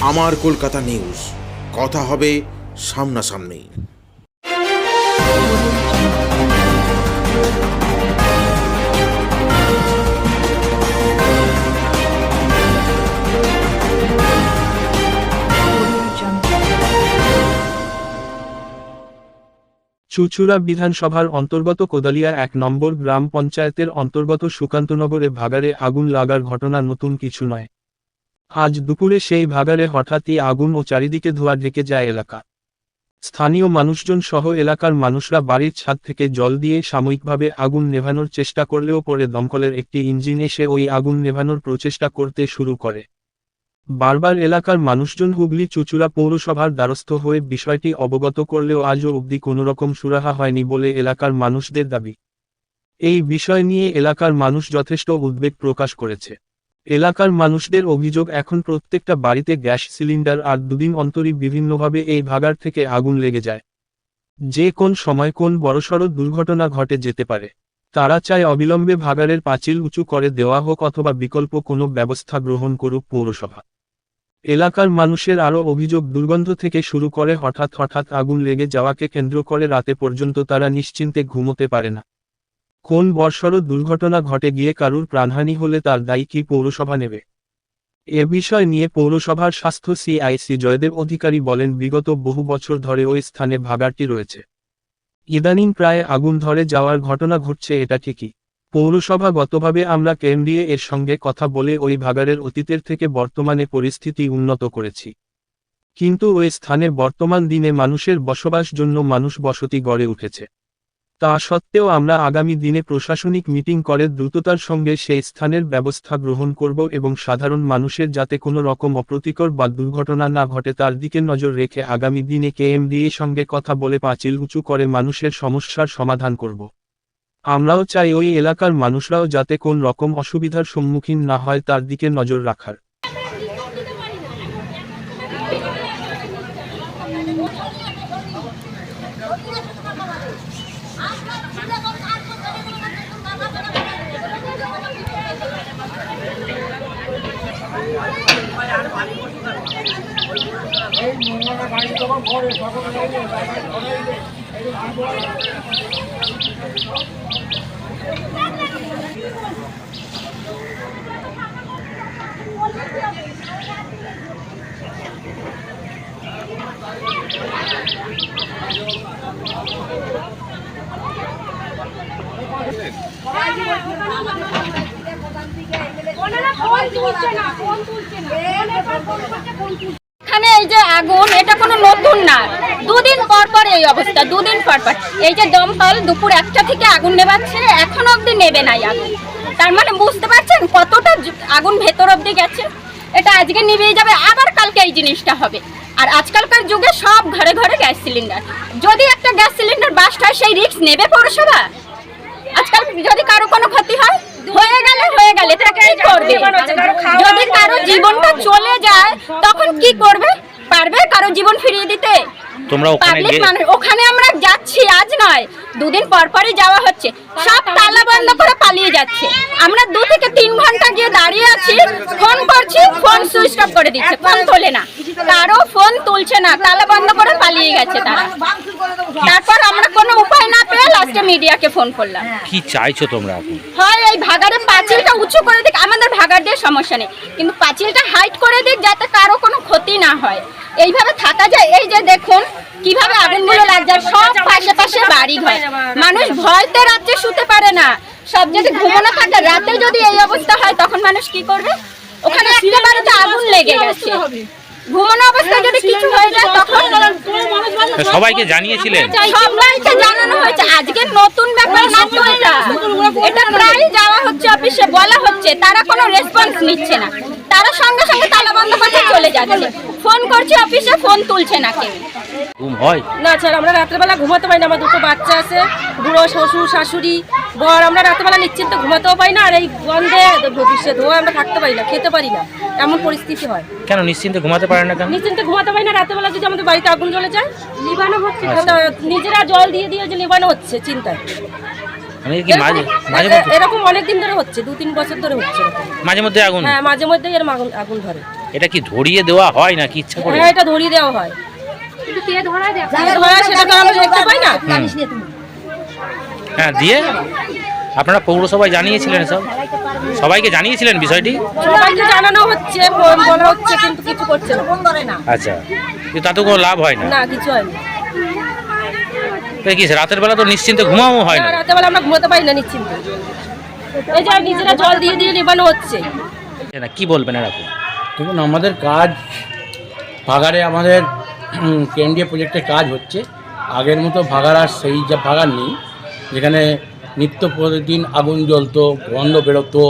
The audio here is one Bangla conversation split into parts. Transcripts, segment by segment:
আমার কলকাতা নিউজ, কথা হবে সামনাসামনি। চুঁচুড়া বিধানসভার অন্তর্গত কোদালিয়া ১ নম্বর গ্রাম পঞ্চায়েতের অন্তর্গত সুকান্তনগরে ভাগাড়ে আগুন লাগার ঘটনা নতুন কিছু নয়। আজ দুপুরে সেই ভাগাড়ে হঠাৎই আগুন ও চারিদিকে ধোঁয়া ঢেকে যায় এলাকা। স্থানীয় মানুষজন সহ এলাকার মানুষরা বাড়ির ছাদ থেকে জল দিয়ে সাময়িকভাবে আগুন নেভানোর চেষ্টা করলেও পরে দমকলের একটি ইঞ্জিন এসে ওই আগুন নেভানোর প্রচেষ্টা করতে শুরু করে। বারবার এলাকার মানুষজন হুগলি চুঁচুড়া পৌরসভার দ্বারস্থ হয়ে বিষয়টি অবগত করলেও আজও অবধি কোনোরকম সুরাহা হয়নি বলে এলাকার মানুষদের দাবি। এই বিষয় নিয়ে এলাকার মানুষ যথেষ্ট উদ্বেগ প্রকাশ করেছে। এলাকার মানুষদের অভিযোগ, এখন প্রত্যেকটা বাড়িতে গ্যাস সিলিন্ডার আর দুদিন অন্তরই বিভিন্নভাবে এই ভাগাড় থেকে আগুন লেগে যায়। যে কোন সময় কোন বড়সড় দুর্ঘটনা ঘটে যেতে পারে। তারা চায় অবিলম্বে ভাগাড়ের পাঁচিল উঁচু করে দেওয়া হোক অথবা বিকল্প কোনো ব্যবস্থা গ্রহণ করুক পৌরসভা। এলাকার মানুষের আরও অভিযোগ, দুর্গন্ধ থেকে শুরু করে হঠাৎ আগুন লেগে যাওয়াকে কেন্দ্র করে রাতে পর্যন্ত তারা নিশ্চিন্তে ঘুমোতে পারে না। কোন বড়সড় দুর্ঘটনা ঘটে গিয়ে কারুর প্রাণহানি হলে তার দায়ী কি পৌরসভা নেবে? এ বিষয় নিয়ে পৌরসভার স্বাস্থ্য সিআইসি জয়দেব অধিকারী বলেন, বিগত বহু বছর ধরে ওই স্থানে ভাগাড়টি রয়েছে। ইদানিং প্রায় আগুন ধরে যাওয়ার ঘটনা ঘটছে, এটা ঠিকই। পৌরসভাগতভাবে আমরা কেন্দ্রীয় এর সঙ্গে কথা বলে ওই ভাগাড়ের অতীতের থেকে বর্তমানে পরিস্থিতি উন্নত করেছি। কিন্তু ওই স্থানে বর্তমান দিনে মানুষের বসবাস জন্য মানুষ বসতি গড়ে উঠেছে। তা সত্ত্বেও আমরা আগামী দিনে প্রশাসনিক মিটিং করে দ্রুততার সঙ্গে সেই স্থানের ব্যবস্থা গ্রহণ করব এবং সাধারণ মানুষের যাতে কোনো রকম অপ্রীতিকর বা দুর্ঘটনা না ঘটে তার দিকে নজর রেখে আগামী দিনে কেএমডিএ সঙ্গে কথা বলে পাঁচিল উঁচু করে মানুষের সমস্যার সমাধান করব। আমরাও চাই ওই এলাকার মানুষরাও যাতে কোন রকম অসুবিধার সম্মুখীন না হয় তার দিকে নজর রাখার। এখানে এই যে আগুন, এটা কোনো নতুন না, দুদিন পর পর এই অবস্থা, দুদিন পর পর এই যে দমকল দুপুর 1টা থেকে আগুন নেভাচ্ছে, এখনো অবধি নেবে নাই আগুন। তার মানে বুঝতে পারছেন কতটা আগুন ভেতর অবধি গেছে। এটা আজকে নিভেই যাবে, আবার কালকে এই জিনিসটা হবে। আর আজকালকার যুগে সব ঘরে ঘরে গ্যাস সিলিন্ডার, যদি একটা গ্যাস সিলিন্ডার বাস্ট হয় সেই রিস্ক নেবে পৌরসভা? আজকাল যদি কারো কোনো ক্ষতি হয়, হয়ে গেলে তাকে কি করবে? যদি কারো জীবনটা চলে যায় তখন কি করবে? পারবে কারো জীবন ফিরিয়ে দিতে? ওখানে আমরা যাচ্ছি, আজ নয়, দুদিন পর পরই যাওয়া হচ্ছে। সব তালা বন্ধ করে পালিয়ে যাচ্ছে। আমরা 2 থেকে 3 ঘন্টা গিয়ে দাঁড়িয়ে আছি, ফোন করছি, ফোন সুইচ অফ করে দিচ্ছে, ফোন তোলে না, কারো ফোন তুলছে না, তালা বন্ধ করে পালিয়ে গেছে তারা। তারপর আমরা কোনো উপায় না পেয়ে লাস্টে মিডিয়াকে ফোন করলাম। কি চাইছো তোমরা? হয় এই ভাগাড়ের পাঁচিলটা উঁচু করে দিক, আমাদের ভাগাড় দিয়ে সমস্যা নেই, কিন্তু পাঁচিলটা হাইট করে দিক যাতে কারো কোনো ক্ষতি না হয়। এইভাবে থাকা যায়? এই যে দেখুন কিভাবে আগুনগুলো লাগছে, সব পাশে পাশে বাড়ি ঘর, মানুষ ভয়তে রাত্রে শুতে পারে না। সব যদি ঘুমানো থাকে, রাতে যদি এই অবস্থা হয় তখন মানুষ কি করবে? ওখানে একটা বাড়িতে আগুন লেগে গেছে, ঘুমানো অবস্থায় যদি কিছু হয়ে যায় তখন সবাইকে জানিয়েছিলেন? সবাইকে জানানো হয়েছে, আজকে নতুন ব্যাপার না তো এটা। এটা প্রায় যাওয়া হচ্ছে অফিসে, বলা হচ্ছে, তারা কোনো রেসপন্স নিচ্ছে না। তারা সঙ্গে সঙ্গে তালা বন্ধ করে চলে যাচ্ছে। ফোন করছে অফিসে, ফোন তুলছে না কেউ। ঘুম হয় না স্যার, আমরা রাত্রেবেলা ঘুমাতে পারি না, আমার 2টো বাচ্চা আছে, বুড়ো শ্বশুর শাশুড়ি বর, আমরা রাত্রেবেলা নিশ্চিন্তে ঘুমাতেও পারি না। আর এই গন্ধে ভবিষ্যৎ ধোয়া আমরা থাকতে পারি না, খেতে পারি না, এমন পরিস্থিতি হয়। কেন নিশ্চিন্তে ঘুমাতে পারেন না? কেন নিশ্চিন্তে ঘুমাতে পারি না? রাত্রেবেলা যদি আমাদের বাড়িতে আগুন জ্বলে যায়, নিবানো হচ্ছে, নিজেরা জল দিয়ে যে নিবানো হচ্ছে চিন্তায়। এরকম অনেকদিন ধরে হচ্ছে, 2-3 বছর ধরে হচ্ছে। মাঝে মধ্যে আগুন? হ্যাঁ, মাঝে মধ্যে এরকম আগুন ধরে। এটা কি ধরিয়ে দেওয়া হয় না কি ইচ্ছা করে? হ্যাঁ, এটা ধরিয়ে দেওয়া হয়। কে ধরায় সেটা তো আমরা দেখতে পাই না। হ্যাঁ, দিয়ে আপনারা পৌরসভায় জানিয়েছিলেন সব? সবাইকে জানিয়েছিলেন বিষয়টি? সবাইকে জানানো হচ্ছে, বলা হচ্ছে, কিন্তু কিছু করছে না। আচ্ছা, কিন্তু তাতে কোনো লাভ হয় না? না, কিছু হয়নি। তাই কি রাতের বেলা তো নিশ্চিন্তে ঘুমাও হয় না? রাতের বেলা আমরা ঘুমাতে পারি না নিশ্চিন্তে। এই যে নিজেরা জল দিয়ে দিয়ে নেবানো হচ্ছে। না, কি বলবেন এরকম? দেখুন, আমাদের কাজ ভাগাড়ে আমাদের কেন্দ্রীয় প্রজেক্টের কাজ হচ্ছে। আগের মতো ভাগাড় আর সেই যা ভাগাড় নেই, যেখানে নিত্য প্রতিদিন আগুন জ্বলতো, গন্ধ বেরোতো।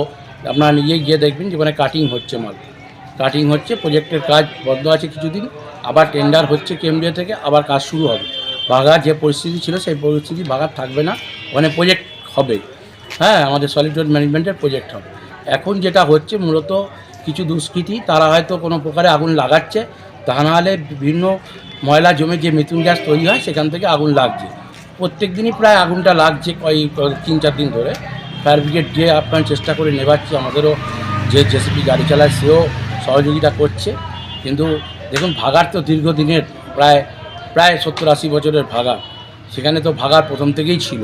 আপনারা নিজেই গিয়ে দেখবেন যেখানে কাটিং হচ্ছে, মাল কাটিং হচ্ছে। প্রজেক্টের কাজ বন্ধ আছে কিছুদিন, আবার টেন্ডার হচ্ছে কেন্দ্রীয় থেকে, আবার কাজ শুরু হবে। ভাগাড় যে পরিস্থিতি ছিল সেই পরিস্থিতি ভাগাড় থাকবে না, ওখানে প্রজেক্ট হবে। হ্যাঁ, আমাদের সলিড ওয়েস্ট ম্যানেজমেন্টের প্রজেক্ট হবে। এখন যেটা হচ্ছে মূলত কিছু দুষ্কৃতী, তারা হয়তো কোনো প্রকারে আগুন লাগাচ্ছে, তা নাহলে বিভিন্ন ময়লা জমে যে মিথুন গ্যাস তৈরি হয় সেখান থেকে আগুন লাগছে। প্রত্যেক দিনই প্রায় আগুনটা লাগছে, 3-4 দিন ধরে। ফায়ার ব্রিগেড যে আপ্রাণ চেষ্টা করে নেবাচ্ছে, আমাদেরও যে জেসিপি গাড়ি চালায় সেও সহযোগিতা করছে। কিন্তু দেখুন, ভাগাড় তো দীর্ঘদিনের, প্রায় 70-80 বছরের ভাগাড়। সেখানে তো ভাগাড় প্রথম থেকেই ছিল।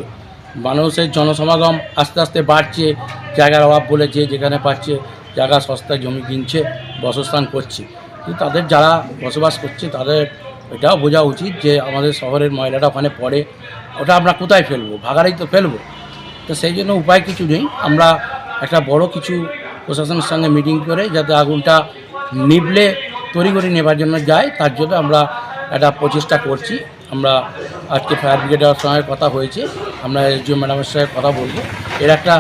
মানুষের জনসমাগম আস্তে আস্তে বাড়ছে, জায়গার অভাব বলেছে, যেখানে পাচ্ছে জায়গা সস্তায় জমি কিনছে, বাসস্থান করছে। কিন্তু তাদের যারা বসবাস করছে তাদের এটাও বোঝা উচিত যে আমাদের শহরের ময়লাটা ওখানে পড়ে, ওটা আমরা কোথায় ফেলবো? ভাগাড়েই তো ফেলবো। তো সেই জন্য উপায় কিছু নেই, আমরা একটা বড় কিছু প্রশাসনের সঙ্গে মিটিং করে যাতে আগুনটা নিভলে তড়িঘড়ি নেবার জন্য যায়, তার জন্য আমরা একটা প্রচেষ্টা করছি। আমরা আজকে ফায়ার ব্রিগেডের সঙ্গে কথা হয়েছে, আমরা এসডিও ম্যাডামের সঙ্গে কথা বলবো। এর একটা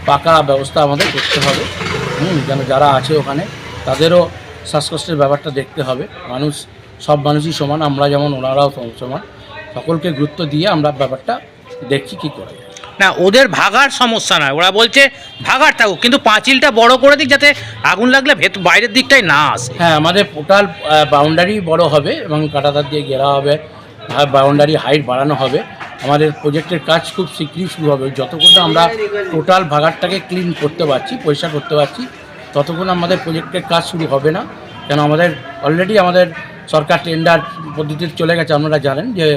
পাকা ব্যবস্থা আমাদের করতে হবে, যেন যারা আছে ওখানে তাদেরও শ্বাসকষ্টের ব্যাপারটা দেখতে হবে। সব মানুষই সমান, আমরা যেমন ওনারাও সমান, সকলকে গুরুত্ব দিয়ে আমরা ব্যাপারটা দেখছি কী করে। না, ওদের ভাগার সমস্যা নয়, ওরা বলছে ভাগার থাকুক, কিন্তু পাঁচিলটা বড় করে দিক যাতে আগুন লাগলে বাইরের দিকটাই না আসে। হ্যাঁ, আমাদের টোটাল বাউন্ডারি বড় হবে এবং কাঁটাতার দিয়ে ঘেরা হবে, বাউন্ডারি হাইট বাড়ানো হবে। আমাদের প্রজেক্টের কাজ খুব শীঘ্রই শুরু হবে। যতক্ষণ না আমরা টোটাল ভাগাড়টাকে ক্লিন করতে পারছি, পরিষ্কার করতে পারছি, ততক্ষণ আমাদের প্রজেক্টের কাজ শুরু হবে না। কেন আমাদের অলরেডি আমাদের সরকার টেন্ডার পদ্ধতিতে চলে গেছে। আপনারা জানেন যে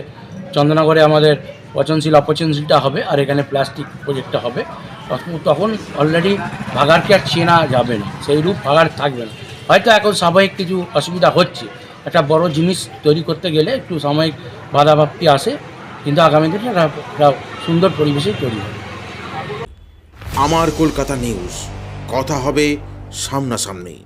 চন্দননগরে আমাদের পচনশীল অপচনশীলটা হবে, আর এখানে প্লাস্টিক প্রজেক্টটা হবে। তখন অলরেডি ভাগাড়কে আর চেনা যাবে না, সেই রূপ ভাগাড় থাকবে না। হয়তো এখন সাময়িক কিছু অসুবিধা হচ্ছে, একটা বড় জিনিস তৈরি করতে গেলে একটু সাময়িক বাধাপ্রাপ্তি আসে, কিন্তু আগামী দিনে একটা সুন্দর পরিবেশেই তৈরি হবে। আমার কলকাতা নিউজ, কথা হবে সামনাসামনি।